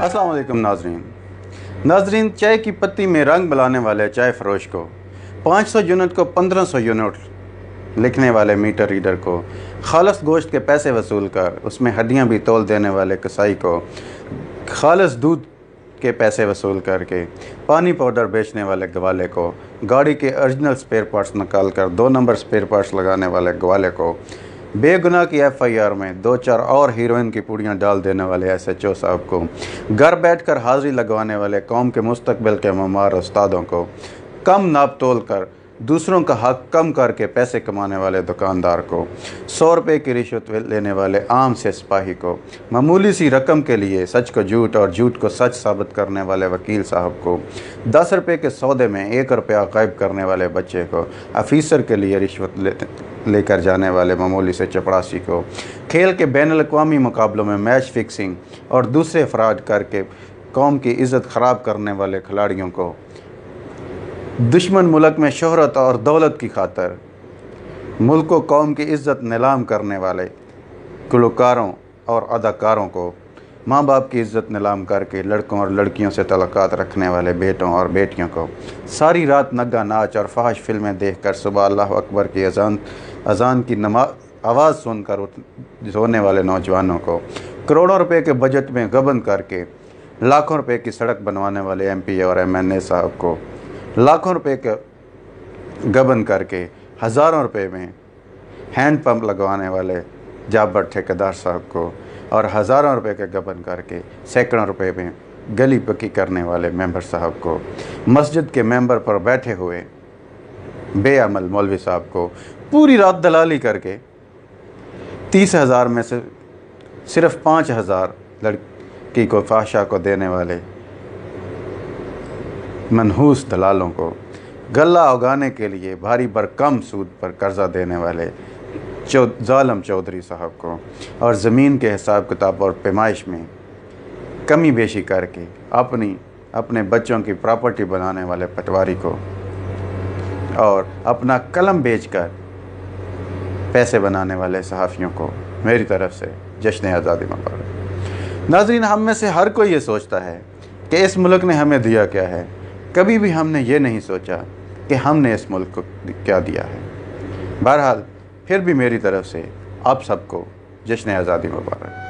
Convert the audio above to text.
अस्सलाम वालेकुम नाजरीन, चाय की पत्ती में रंग मिलाने वाले चाय फरोश को, 500 यूनिट को 1500 यूनिट लिखने वाले मीटर रीडर को, खालस गोश्त के पैसे वसूल कर उसमें हड्डियां भी तोल देने वाले कसाई को, खालस दूध के पैसे वसूल करके पानी पाउडर बेचने वाले गवाले को, गाड़ी के ओरिजिनल स्पेयर पार्ट्स निकाल कर 2 नंबर स्पेयर पार्ट्स लगाने वाले गवाले को, बेगुनाह की FIR में 2-4 और हीरोइन की पुड़ियाँ डाल देने वाले SHO साहब को, घर बैठकर हाज़िरी लगवाने वाले कौम के मुस्तकबिल के ममार उस्तादों को, कम नाप तोल कर दूसरों का हक कम करके पैसे कमाने वाले दुकानदार को, 100 रुपये की रिश्वत लेने वाले आम से सिपाही को, मामूली सी रकम के लिए सच को झूठ और झूठ को सच साबित करने वाले वकील साहब को, 10 रुपये के सौदे में 1 रुपया गायब करने वाले बच्चे को, ऑफिसर के लिए रिश्वत लेकर जाने वाले मामूली से चपड़ासी को, खेल के बैनुल-अक़वामी मुकाबलों में मैच फिक्सिंग और दूसरे फ़राड करके कौम की इज़्ज़त ख़राब करने वाले खिलाड़ियों को, दुश्मन मुल्क में शोहरत और दौलत की खातर मुल्क व कौम की इज़्ज़त नीलाम करने वाले गुलकारों और अदाकारों को, माँ बाप की इज़्ज़त नीलाम करके लड़कों और लड़कियों से तल्लुकात रखने वाले बेटों और बेटियों को, सारी रात नग्गा नाच और फहश फिल्में देखकर सुबह अल्लाह अकबर की अज़ान की आवाज़ सुनकर सोने वाले नौजवानों को, करोड़ों रुपए के बजट में गबन करके लाखों रुपए की सड़क बनवाने वाले MP और MNA साहब को, लाखों रुपए के गबन करके हज़ारों रुपए में हैंड पंप लगवाने वाले जाबर ठेकेदार साहब को, और हज़ारों रुपए के गबन करके सैकड़ों रुपए में गली पक्की करने वाले मेंबर साहब को, मस्जिद के मेंबर पर बैठे हुए बेअमल मौलवी साहब को, पूरी रात दलाली करके 30,000 में से सिर्फ 5,000 लड़की को फाशा को देने वाले मनहूस दलालों को, गला उगाने के लिए भारी भरकम सूद पर कर्जा देने वाले ज़ालिम चौधरी साहब को, और ज़मीन के हिसाब किताब और पैमाइश में कमी बेशी करके अपने बच्चों की प्रॉपर्टी बनाने वाले पटवारी को, और अपना कलम बेचकर पैसे बनाने वाले सहाफ़ियों को मेरी तरफ़ से जश्न आज़ादी मुबारक। नाज़रीन, हम में से हर कोई ये सोचता है कि इस मुल्क ने हमें दिया क्या है, कभी भी हमने ये नहीं सोचा कि हमने इस मुल्क को क्या दिया है। बहरहाल फिर भी मेरी तरफ़ से आप सबको जश्न आज़ादी मुबारक।